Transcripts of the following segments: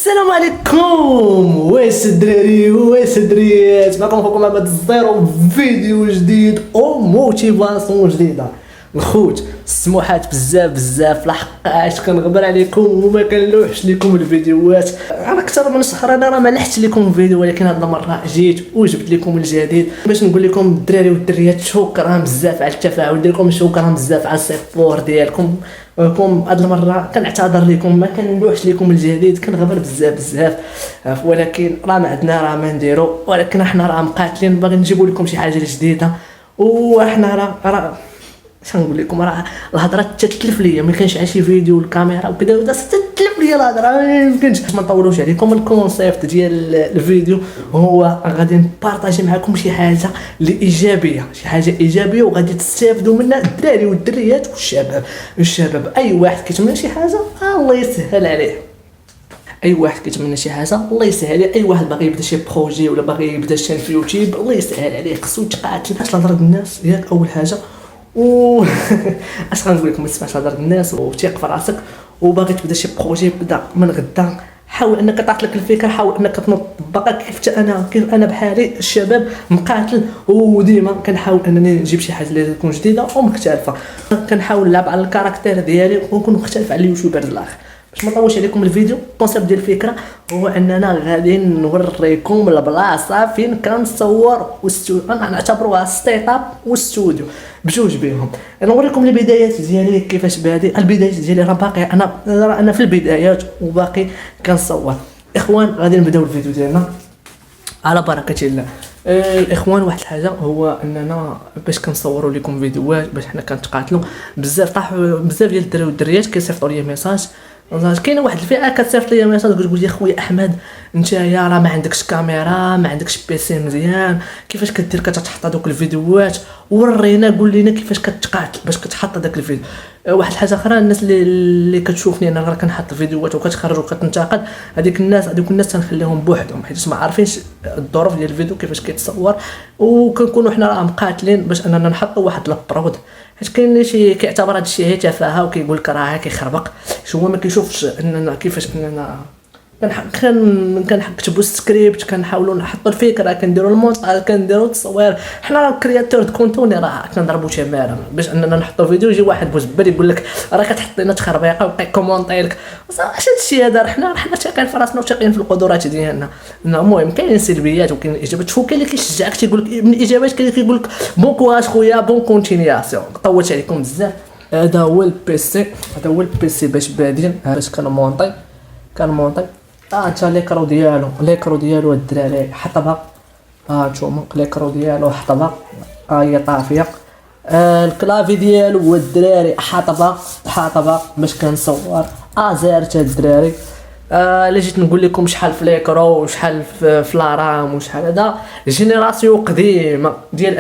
السلام عليكم. واش الدراري واش الدريات، معكم خوكم عباد الزيرو فيديو جديد او موتيفاسيون جديده. الخوت السموحات بزاف لحقاش كنغبر عليكم وما كنلوحش لكم الفيديوهات. انا اكثر من شهر انا راه ما لحقتش لكم فيديو، ولكن هاد المره جيت وجبت لكم الجديد باش نقول لكم الدراري والدريات شكرا بزاف على التفاعل ديالكم، شكرا بزاف على السيبور ديالكم. هاد المره كنعتذر لكم ما كنلوحش لكم الجديد، كنغبر بزاف ولكن راه ما عندنا راه ما نديرو، ولكن احنا راه مقاتلين باغي نجيبوا لكم شي حاجه جديده. وحنا راه اش نقول لكم، راه الهضره تتلف ليا، ما كانش عندي فيديو الكاميرا وكذا تتلف ليا الهضره، ما يمكنش. ما نطولوش عليكم، الكونسيبت ديال الفيديو هو غادي نبارطاجي معكم شي حاجه اللي ايجابيه، شي حاجه ايجابيه وغادي تستافدوا منها الدراري والدريات والشباب. اي واحد كيتمنى شي حاجه الله يسهل عليه، اي واحد كيتمنى شي حاجه الله يسهل عليه. اي واحد باغي يبدا شي بروجي ولا باغي يبدا شي في يوتيوب الله يسهل عليه، خصو يتقاتل باش تهضر الناس ياك اول حاجه. و اش غنقول لكم، ما تسمعش هضره الناس وثيق في راسك، وباغي تبدا شي بروجي بدا من غدا. حاول انك تعطيك الفكره، حاول انك تطبقها كيف انا بحالي الشباب مقاتل، وديما كنحاول انني نجيب شي حاجه اللي تكون جديده ومختلفه. كنحاول نلعب على الكاركتير ديالي ونكون مختلف على اليوتيوبرز الاخر. باش ما نطولش عليكم الفيديو، الكونسيبت ديال الفكره هو اننا غادي نوريكم البلاصه فين كنصور انا نعتبروها ستيت اب واستوديو بجوج بينهم. نوريكم البدايات ديالي كيفاش بادئ. البدايات ديالي راه باقي انا في البدايات وباقي كنصور. اخوان غادي نبداو الفيديو ديالنا على بركه الله. الاخوان واحد الحاجه هو اننا باش كنصوروا لكم فيديوهات باش حنا كنتقاتلوا بزاف ديال الدراري والدريات كيصيفطوا لي ميساج. كاينه واحد الفئه كتصيفط لي ميساج كتقول لي خويا احمد انت يا راه ما عندكش كاميرا، ما عندكش بيسي مزيان، كيفاش كدير كتحط هذوك الفيديوهات؟ ورينا قول لنا كيفاش كتقاتل باش كتحط هذاك الفيديو. واحد الحاجه اخرى، الناس اللي كتشوفني انا راه كنحط فيديوهات وكتخرج وكتنتقد، هذوك الناس تنخليهم بوحدهم حيت ما عارفينش الظروف ديال الفيديو كيفاش كيتصور، وكنكونوا حنا راه مقاتلين باش اننا نحطوا واحد البرود. حيت كاين اللي شي كيعتبر هذا الشيء هي تفاهه وكيقول لك راه كيخربق، هو ما كيشوفش اننا كيفاش اننا كنكتبوا السكريبت، كنحاولوا نحطوا الفكره، كنديروا المونتاج، كنديروا التصوير. حنا راه كرياتور كونتوني راه كنضربوا تماره باش اننا نحطوا فيديو يجي واحد بوزبال يقول لك راه كتحط لنا تخربيقه وكيكومونطي لك. واش هادشي هذا؟ حنا ثاقين في راسنا وثاقين في القدرات ديالنا. المهم كاين سلبيات وكاين ايجابيات. شوف كاين اللي كيشجعك تيقول لك من الايجابيات، كاين اللي كيقول لك بون كواج خويا بون كونتينياسيون. طولت عليكم بزاف. هذا هو البيسي باش بادين باش كنمونطي. انت ليكرو ديالو الدراري حطبها، نتوما ليكرو ديالو حطبها هي طافيه. الكلافي ديالو والدراري حاطبها باش كنصور زارت الدراري. الا جيت نقول لكم شحال في ليكرو وشحال في لارام وشحال هذا جينيراسيون قديمه ديال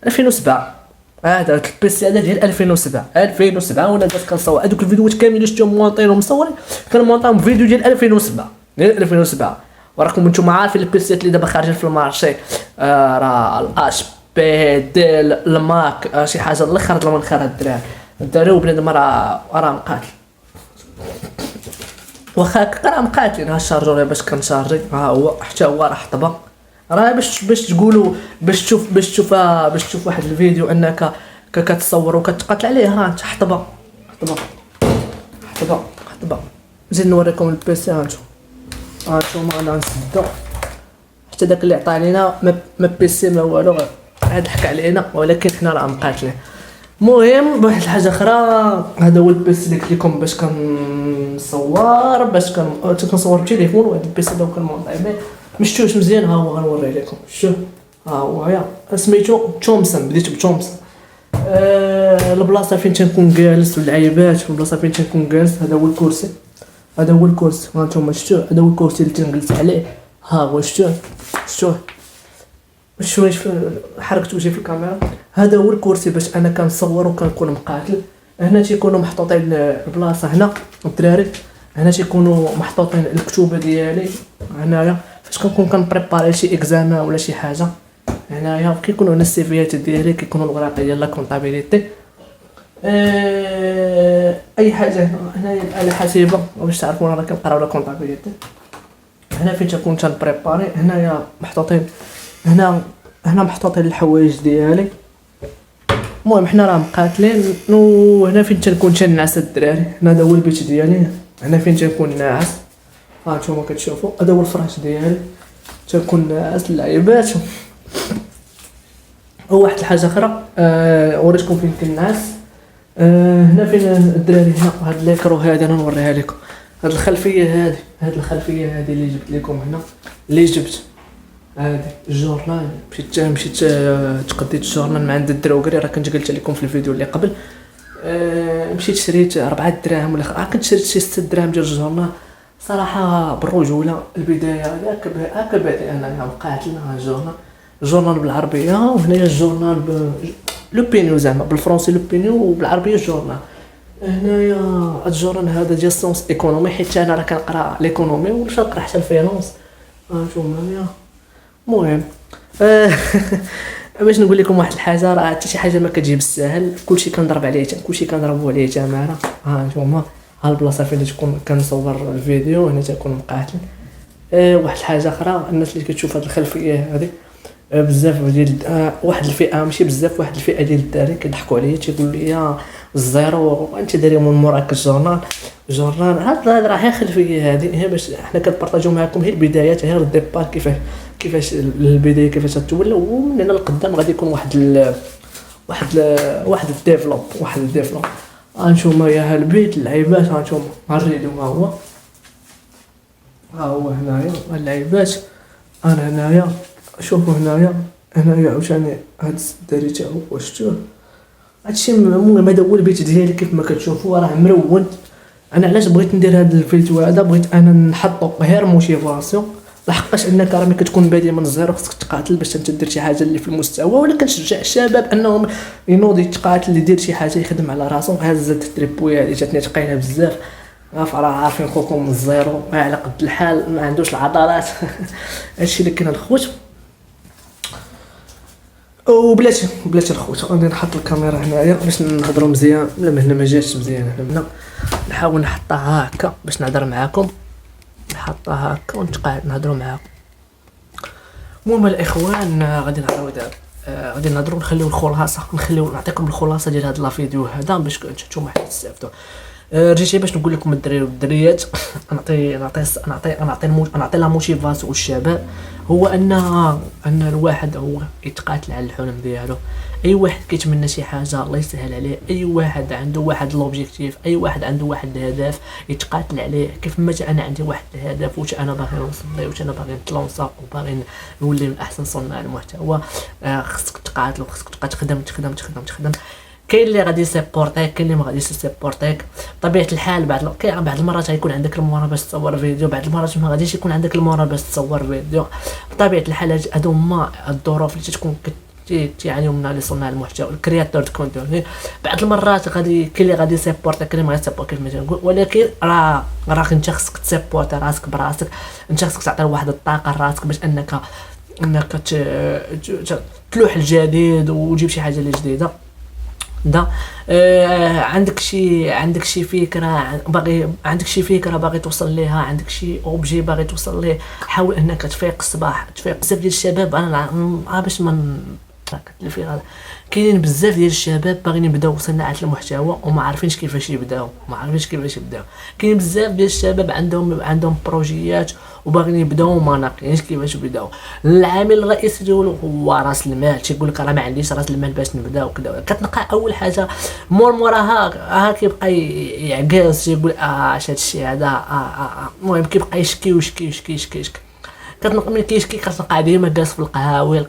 2007. هذا البيسي هذا ديال 2007 وانا جالس كنصور هذوك الفيديوهات كاملين شفتهم مونطين ومصورين، كنمونطيهم فيديو ديال 2007. وراكم نتوما عارفين البيسيات اللي دابا خارجين في المارشي، راه الاش بي ديل الماك شي حاجه الاخر د المنخر. الدراري وبنادم راه مقاتل، واخا راه مقاتلين. ها الشارجور باش كنشارجي، ها هو حتى هو راه حطبه. راه باش تقولوا باش تشوف واحد الفيديو انك كتصور وكتقاتل عليه، ها انت حطبه. نزيد نوريكم البيسي. ها انتم انا نسدو حتى داك اللي عطى علينا ما بيسي ما والو، عاد ضحك علينا، ولكن حنا راه مقاتلين. المهم واحد الحاجه اخرى، هذا هو البيسي اللي قلت لكم باش كنصور بالتليفون. وهذا البيسي دابا كنمونطي به مشتوش مزيان. ها هو غنوريه لكم. شوف ها هو يا سميتو تومسون، بديت بتومسون. البلاصه فين تنكون جالس والعيبات، البلاصه فين تنكون جالس هذا هو الكرسي. هانتوما شفتوه، هذا هو الكرسي اللي تنجلس عليه. ها هو شفتوه حركته وجهي في الكاميرا. هذا هو الكرسي باش انا كنصور وكنكون مقاتل. هنا تيكونوا محطوطين البلاصه، هنا الدراري هنا تيكونوا محطوطين الكتوبه ديالي. هنايا فاش كنكون كنبريباري شي اكزامان ولا شي حاجه، هنايا كيكونوا هنا السيفيات ديالي، كيكونوا الوراق ديال لا كونطابيليتي. اي حاجه هنايا الاله حاسبه باش تعرفوا راه كنقراو لا كونطابيليتي. هنا فين تكون تنبريباري، هنايا محطوطين هنا محطوطين الحوايج ديالي. المهم حنا راه مقاتلين، وهنا فين تنكون تنعس الدراري. هذا هو البيت ديالي، هنا فين تنكون ناعس. ها نتوما كتشوفوا هذا هو الفراش ديالي، تنكون ناعس اللعيبات. وواحد الحاجه اخرى وريتكم فين كنعس. هنا فين الدراري، هنا هاد ليكرو هذا انا نوريها لكم. هاد الخلفيه هذه اللي جبت لكم هنا، اللي جبت هذه الجورنال. مشيت تقديت الجورنال من عند الدروكري، راه كنت قلت لكم في الفيديو اللي قبل. مشيت شريت 4 دراهم ولا كنت شريت شي 6 دراهم ديال الجورنال. صراحه بالرجوله البدايه هكا بدأ انا مقاتلنا الجورنال بالعربيه، وهنايا الجورنال لو بينيو زعما بالفرنسي لو بينيو، وبالعربيه الجورنال. هنايا هاد الجورنال هذا ديال سونس ايكونومي، حيت انا راه كنقرا ليكونومي ولا كنقرا حتى الفينانس. هانتوما هنايا. المهم باش نقول لكم واحد الحاجه، راه حتى شي حاجه ما كتجي بالساهل، كلشي كنضرب عليه كلشي كنضربوا عليه تماره. ها نتوما ها البلاصه فين تكون كنصور الفيديو، هنا تكون مقاتل. واحد الحاجه اخرى، الناس اللي كتشوف هاد الخلفيه هذه بزاف ديال واحد الفئه، ماشي بزاف، واحد الفئه ديال الدراري كيضحكوا عليا تيقول لي الزيرو انت داير من موراك الجورنال هذا راه غير خلفيه. هذه هي باش حنا كنبارطاجيو معكم، هي البدايات، هي الديبار كيفاش البدايه كيفاش تتولى، ومن هنا لقدام غادي يكون واحد الديفلوب. هانتوما يا البيت اللعيبات، هانتوما غنريدو ها هو هنايا اللعيبات. انا هنايا شوفوا هنايا عاوتاني هاد الدري تاعو واش شفتوه. هادشي المهم هذا هو البيت ديالي كيف ما كتشوفوا راه مرون. انا علاش بغيت ندير هاد الفيديو هذا، بغيت انا نحطو غير موتيفاسيون، لحقاش انك راه ملي كتكون بادي من الزيرو خصك تقاتل باش دير شي حاجه اللي في المستوى. ولا كنشجع الشباب انهم ينوض يتقاتل، يدير شي حاجه يخدم على راسو. هزت التريبويه اللي جاتني ثقيله بزاف، راه عارفين خوكم من الزيرو ما على قد الحال، ما عندوش العضلات. هادشي اللي كاين الخوت. وبلاتي الخوت غادي نحط الكاميرا هنايا باش نهضروا مزيان. لا هنا ما جاتش مزيان، هنا نحاول نحطها هكا باش نهضر معاكم، نحطها هكا ونتقاعد نهضروا معاكم. المهم الاخوان غادي نهضروا دابا، غادي نهضروا نخليو الخلاصه، نعطيكم الخلاصه ديال هذا الفيديو هذا باش نتوما تستافدوا. رجيت باش نقول لكم الدراري والدريات، نعطي لا موتيفاسيون للشباب، هو ان الواحد هو يتقاتل على الحلم ديالو. اي واحد كيتمنى شي حاجه الله يسهل عليه، اي واحد عنده واحد لوبجيكتيف، اي واحد عنده واحد الهدف يتقاتل عليه. كيف ما انا عندي واحد الهدف واش انا باغي نوصل ليه، واش انا باغي نتلونسا وباغي نولي من احسن صناع المحتوى، خصك تقاتل وخصك تبقى تخدم. كاين اللي غادي يسيبورتيك، كاين اللي ما غاديش يسيبورتيك. بطبيعه الحال بعض المرات غيكون عندك المورا باش تصور فيديو، بعض المرات ما غاديش يكون عندك المورا باش تصور فيديو. بطبيعه الحال هادو هما الظروف اللي تكون تيعانيو منها لي صناع المحتوى، الكرياتور دو كونتوني. بعض المرات كاين اللي غادي يسيبورتيك، كاين اللي ما غاديش كيف ما تنقول، ولكن راه انت خصك تسيبورتي راسك براسك. انت خصك تعطي واحد الطاقه لراسك باش انك تلوح الجديد وتجيب شي حاجه اللي جديده. عندك شي فكره باغي توصل ليها، عندك شي اوبجي باغي توصل ليه، حاول انك تفيق الصباح. بزاف ديال الشباب انا باش من في غدا كاينين بزاف ديال الشباب باغيين يبداو صناعه المحتوى وما عارفينش كيفاش يبداو. كاين بزاف ديال الشباب عندهم بروجيات وباغيين يبداو وما ناقينش كيفاش يبداو. العامل الرئيسي ديالو هو راس المال. تيقول لك راه ما عنديش راس المال باش نبدا وكذا. كتلقى اول حاجه موراها كيبقى يعكاز، تيقول اش هادشي هذا. المهم كيبقى يشكي. كتلقى ملي كيشكي كتلقى ديما جالس في القهاوي.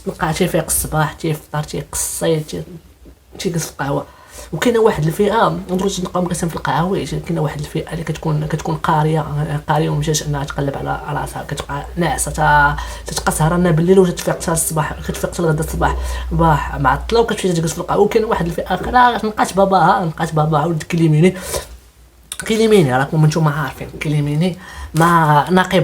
تلقى تيفيق الصباح، تيفطر، تيقصي، تيجلس في القهوه. وكاينه واحد الفئه ندروش نلقاو مقسم في القهاوي. كاينه واحد الفئه اللي كتكون قاريه ومشات انها تقلب على راسها، كتبقى ناعسه تتبقى سهرانه بالليل وتتفيق حتى الصباح، كتفيق حتى الغدا الصباح معطله وكتمشي تجلس في القهوه. وكاين واحد الفئه اخرى نلقات باباها ولد كليميني راكم نتوما عارفين كليميني ما ناقي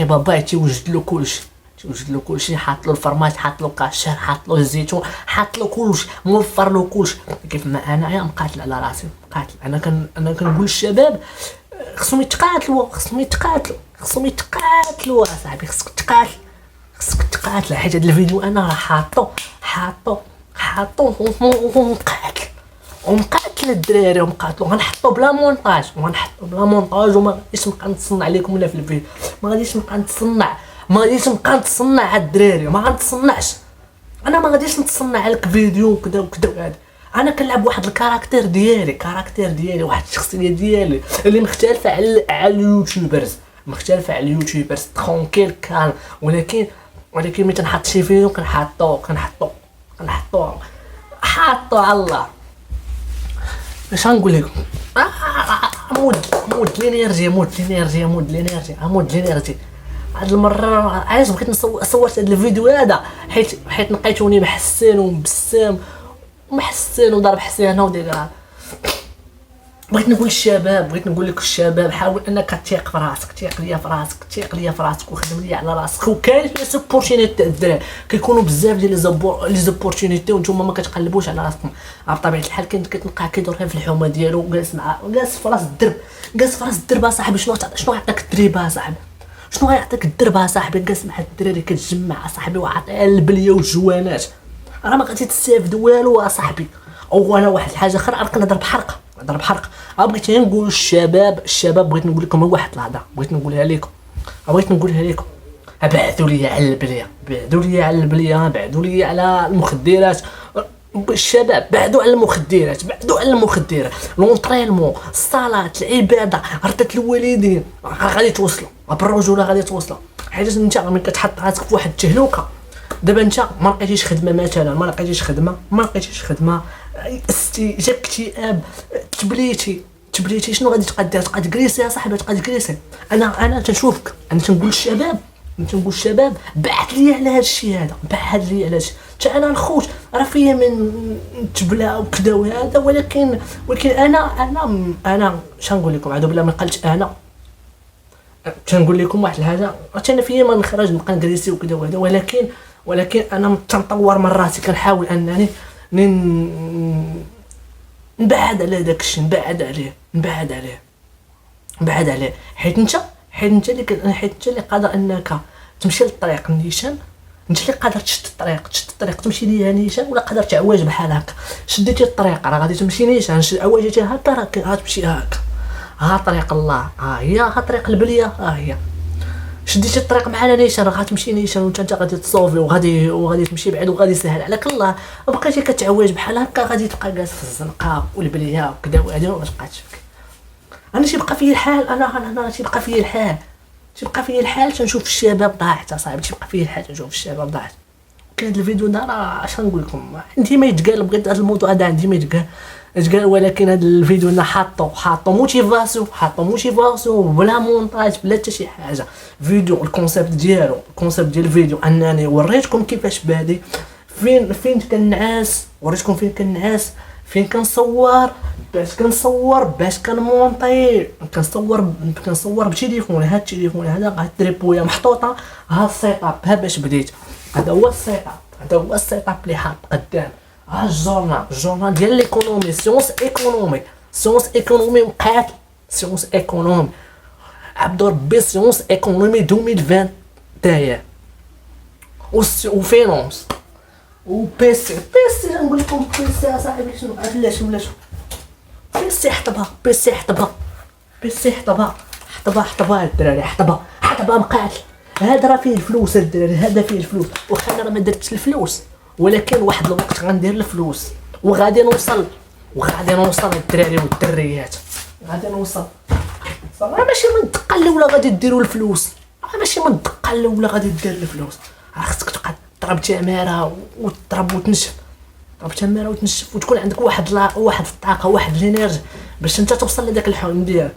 باباه تيوجد له كلشي، تيوجد له كلشي، حاط له الفرماج، حاط له كاشير، حاط له الزيتون، حاط له كلشي، موفر له كلشي. كيف ما انايا مقاتل على راسي، مقاتل. انا كنقول للشباب خصهم يتقاتلوا، خصهم يتقاتلوا اصاحبي، خصك تقاتل، حيت هذا الفيديو انا راه حاطو ومقاتل الدراري، غنحطو بلا مونتاج، وما غاديش نبقى نتصنع عليكم ولا في الفيديو، ما غاديش نبقى نتصنع على الدراري، ما غنتصنعش. انا ما غاديش نتصنع عليك فيديو وكذا وهذا. انا كنلعب واحد الكاركتير ديالي، واحد الشخصيه ديالي اللي مختلفه على اليوتيوبرز، ترونكيل كان. ولكن ملي تنحط شي فيديو كنحطو على الله. اش غنقول لكم؟ مود الانرجي. هاد المره علاش بغيت صورت هاد الفيديو هذا؟ حيت لقيتوني محسن ومبسم وضرب حسانه وديك. بغيت نقول لك الشباب، حاول انك تثيق في راسك، تثيق ليا في راسك وخدم ليا على راسك. وكاين لي سوبورتينيتي الدراري، كيكونوا بزاف ديال لي زوبورتينيتي وانتم ما كتقلبوش على راسكم. بطبيعه الحال كتلقاه كيدور في الحومه ديالو، جالس في راس الدرب اصاحبي. شنو يعطيك الدريب اصاحبي؟ شنو غيعطيك الدرب اصاحبي؟ جالس مع الدراري كتجمع اصاحبي وعطيها البليه والجوانات، راه ما غادي تستافد والو اصاحبي. او انا واحد الحاجه اخرى نقدر بحرقه. بغيت نقول الشباب، بغيت نقول لكم واحد الهضره، بغيت نقولها لكم. بعدوا لي على المخدرات. الشباب بعدوا على المخدرات. لونطرينمون، الصلاه، العباده، رده الوالدين غادي توصلوا بالرجوله، غادي توصلوا. حيت انت ملي كتحط راسك في واحد التهلوكه، دابا انت ما لقيتيش خدمه مثلا، ما لقيتيش خدمه جاك اكتئاب، تبليتي، شنو غادي تبقى دير؟ تبقى تجليسي يا صاحبي، انا تنشوفك، انا تنقول الشباب بعث لي على هذا الشيء هذا، حتى انا الخوت راه فيا من تبلا وكذا وهذا. ولكن انا شنقول لكم عاد بلا ما قلت انا تنقول لكم واحد الحاجه، انا فيا ما نخرج نبقى نجليسي وكذا وهذا. ولكن انا تنطور من راسي، كنحاول انني نبعد على داك الشيء، نبعد عليه. حيت انت اللي قادر انك تمشي للطريق نيشان، انت اللي قادر تشد الطريق تمشي ليها نيشان، ولا قادر تعواج بحال هكا. شديتي الطريق راه غادي تمشي نيشان، عواجتي هكا راه غتمشي هكا. ها طريق الله، ها طريق البليه، هي شديتي الطريق معنا نيشان، راه غتمشي نيشان، وانت غادي تصوفي وغادي تمشي بعيد وغادي يسهل عليك الله. بقيتي كتعواج بحال هكا غادي تبقى جالس في الزنقه والبليه وكذا وهذا، ما تبقاش فيك. انا تيبقى فيا الحال، انا تيبقى فيا الحال تنشوف الشباب ضاعت اصاحبي، كان هذا الفيديو ده راه اش نقول لكم، عندي ما يتقال. بغيت هذا الموضوع هذا عندي ما يتقال، ولكن هذا الفيديو انا حاطو موتيفاسيون بلا مونتاج بلا حتى شي حاجه. فيديو الكونسيبت ديال الفيديو انني وريتكم كيفاش بادي، فين كنعاس، وريتكم فين كنعاس، فين كنصور، باش كنمونطي، كنصور بتليفون. هاد التليفون هذا غا التريبويه محطوطه، ها السيت اب، ها باش بديت. هذا هو السيت اب اللي حاط قدام. ها الجورنال ديال ليكونومي، سيونس ايكونومي مقاتل، عبد ربي سيونس ايكونومي 2021 وفينونس وبيسي. نقول لكم بيسي اصاحبي شنو علاش ولا شنو؟ بيسي حطبها الدراري، حطبها مقاتل. هذا راه فيه الفلوس الدراري، هذا فيه الفلوس. واخا انا ما درتش الفلوس، ولكن واحد الوقت غندير الفلوس وغادي نوصل الدراري والدريات، غادي نوصل. ماشي من الدقه الاولى غادي ديروا الفلوس، راه خصك تبقى تضرب تماره وتضرب وتنشف، وتكون عندك واحد الطاقه، واحد الانرجي باش انت توصل لذاك الحلم ديالك.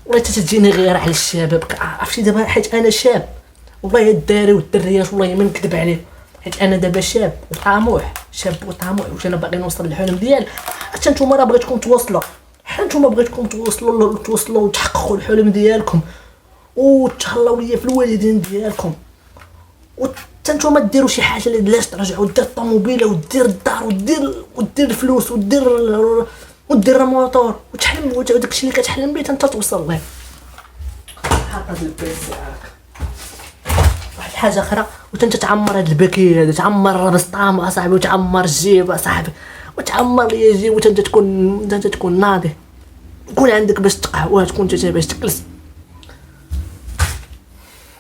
ولا تجيني غير على الشباب، عرفتي دابا حيت انا شاب، والله الدراري والدريات والله ما نكذب عليك، حيت انا دابا شاب وطموح، واش انا باغي نوصل للحلم ديالي. حتى نتوما راه بغيتكم توصلوا، وتحققوا الحلم ديالكم، وتهلاو ليا في الوالدين ديالكم، وتنتوما ديروا شي حاجه اللي علاش ترجعوا دير الطوموبيله ودير الدار ودير الفلوس ودير الموتور وتحلم وداكشي اللي كتحلم به انت توصل ليه. حاط هاد البيسي واحد الحاجه اخرى وانت تعمر هاد الباكي هذا، تعمر البسطام اصاحبي وتعمر الجيب اصاحبي وتعمر لي الجيب وانت تكون ناضي، يكون عندك باش تقهوى، تكون انت باش تجلس.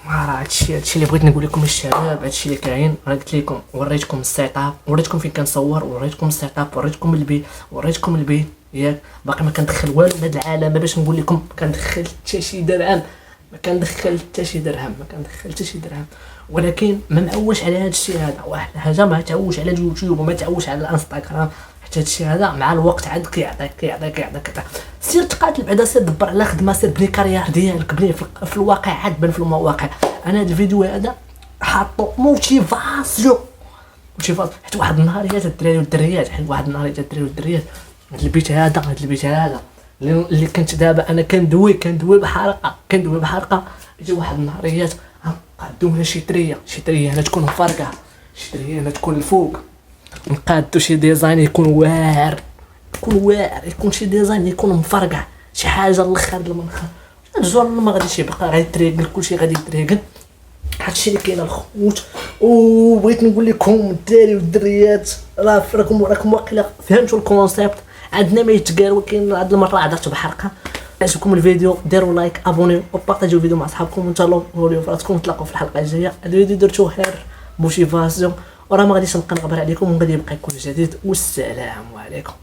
راه هادشي اللي بغيت نقول لكم الشباب، هادشي اللي كاين. انا قلت لكم وريتكم السيت اب، وريتكم فين كنصور، وريتكم السيت اب، وريتكم البيت ياك. باقي ما كندخل والو لهاد العالم باش نقول لكم ما كندخل حتى شي درهم، ما كندخل حتى شي درهم، ولكن ما معوش على هادشي هذا. واحد الحاجه ما تعوش على اليوتيوب وما تعوش على الانستغرام، حتى هادشي هذا مع الوقت عاد كيعطيك. سير تقاتل بعدا، سير دبر على خدمه، سير بني كارير ديالك، بني في الواقع عاد بان في المواقع. انا هاد الفيديو هذا حاطو موتيفاسيون حيت واحد النهار يا الدراري والدريات، هاد البيت هذا اللي كنت دابا انا كندوي بحرقه يجي واحد النهاريات نقادو هنا شي طريه هنا تكون مفرقه، شي طريه هنا تكون الفوق، نقادو شي ديزاين يكون واعر، يكون شي ديزاين يكون مفرقع، شي حاجه الاخر المنخر. الجوار ما غاديش يبقى غادي يتريقل، كلشي غادي يتريقل. هادشي اللي كاين الخوت. وبغيت نقول لكم الدراري والدريات، راكم واقيلا فهمتوا الكونسيبت. عندنا ما يتقال، ولكن هاد المره هضرت بحرقه. عجبكم الفيديو ديروا لايك، ابونيو وبارطاجيو الفيديو مع صحابكم، وانتظروا فراسكم. نتلاقاو في الحلقه الجايه. هاد الفيديو درتوه غير موتيفاسيون، وراه ما غاديش نبقى نغبر عليكم، وغادي يبقى يكون جديد. والسلام عليكم.